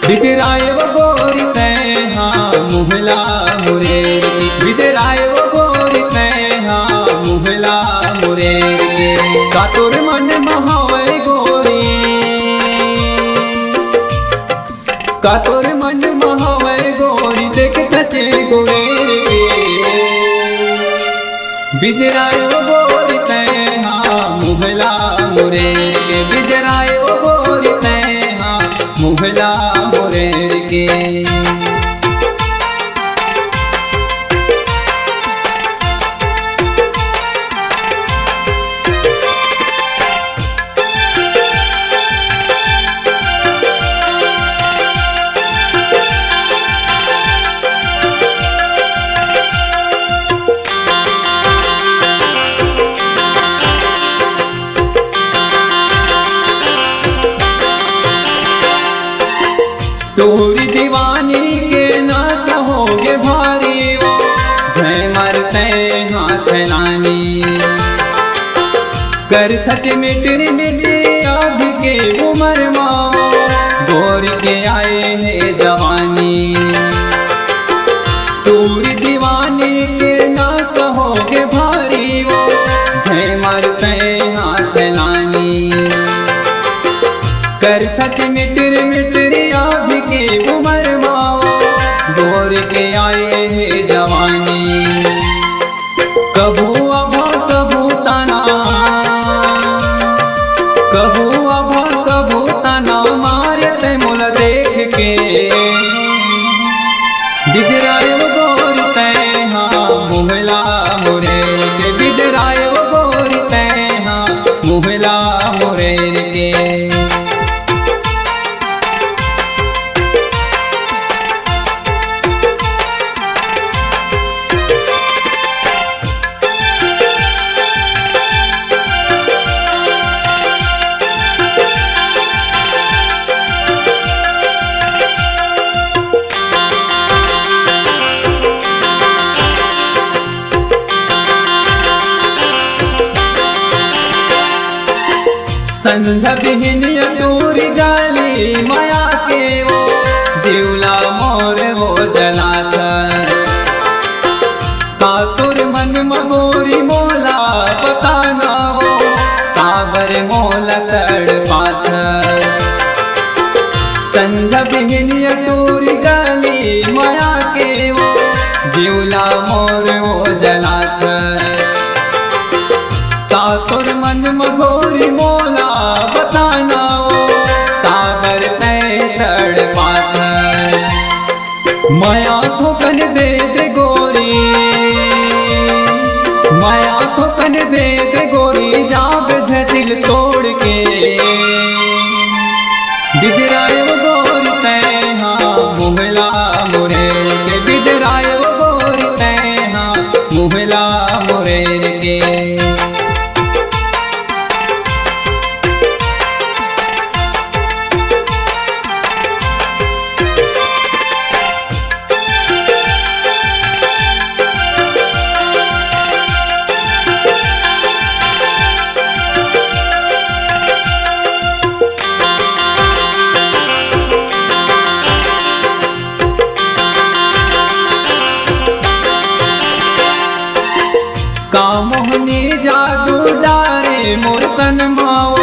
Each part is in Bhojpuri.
बिजराए वो गोरी तैहा मुहला मुरेर के, बिजराए वो गोरी तैहा मुहला मुरेर के। का तोर मन महावे गोरी, का तोर मन महावे गोरी देख कचे गुरेर के। बिजराए वो गोरी तैहा मुहला मुरेर के, बिजराए वो गोरी तैहा मुहला मुरेर के। तोरी दीवानी के ना सहोगे भारी वो, जय मरते हाथ लानी। कर थच मिटरी मिटरी आग के उमर माओ, गोर के आए है जवानी। तोरी दीवानी के ना सहोगे भारी वो, जय मरते हाथ लानी। कर थच मिटरी मिटरी आग के उमर माओ, गोर के आए है जवानी। कभू अभा कभू तना, कभू अभा कभू तना मारते मुल देख के। बिजराए वो गोरी तैहा मुहला मुरेर के, बिजराए वो गोरी तैहा मुहला मुरेर के। संझ बिहनिया टूरी गाली माया के वो, जीवला मोर हो जलात। का तुर मन मगोरी मोला पता ना वो, काबर मोला तड़ पाथ। संझ बिहनिया टूरी गाली माया के वो, जीवला मोर हो जलात। का तुर मन मगोरी मोला बताना वो, काबर तय तड़ पाथ। माया ठोकन दे दे गोरी, माया ठोकन दे दे गोरी, जाब दिल तोड़ के। बिजराए वो गोरी तैहा मुहला मुरेर के, बिजराए वो गोरी तैहा मुहला मुरेर के। का मोहनी जादू डारे मोर तन माओ,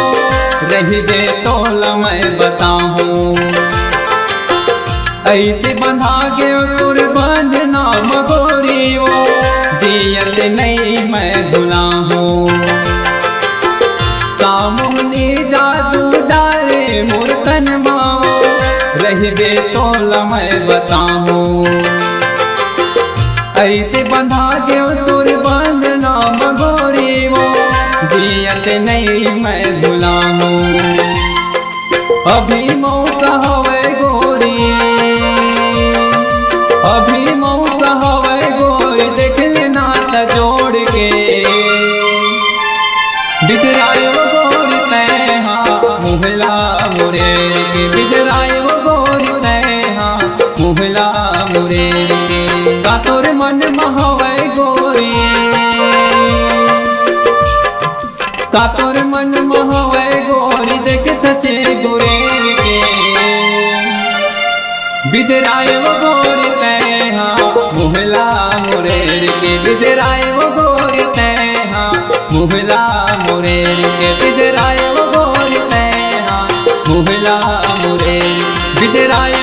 रही दे तोल मैं बताऊं। ऐसे बंधा के तुर बांधना मगोरी वो, जियत नहीं मैं भुला हूँ। का मोहनी जादू डारे मोर तन माओ, रही दे तोल मैं बताऊं। ऐसे बंधा के तुर बांधना मगोरी वो, जियत नहीं मैं भुला हूँ। अभी मौका हवे गोरी, अभी मौका हवे गोरी, देख लेना त जोड़ के। बिजराए वो गोरी तैहा मुहला मुरेर के, बिजराए वो गोरी तैहा मुहला मुरेर के। का तोर मन महावे गोरी, का तोर मन महावे गोरी, देख थचे गुरेर के। बिजराए वो गोरी तैहा मोहला मुरेर के बिजराए वो गोरी तैहा मोहला मुरेर के बिजराए वो गोरी तैहा मोहला मुरेर बिजराए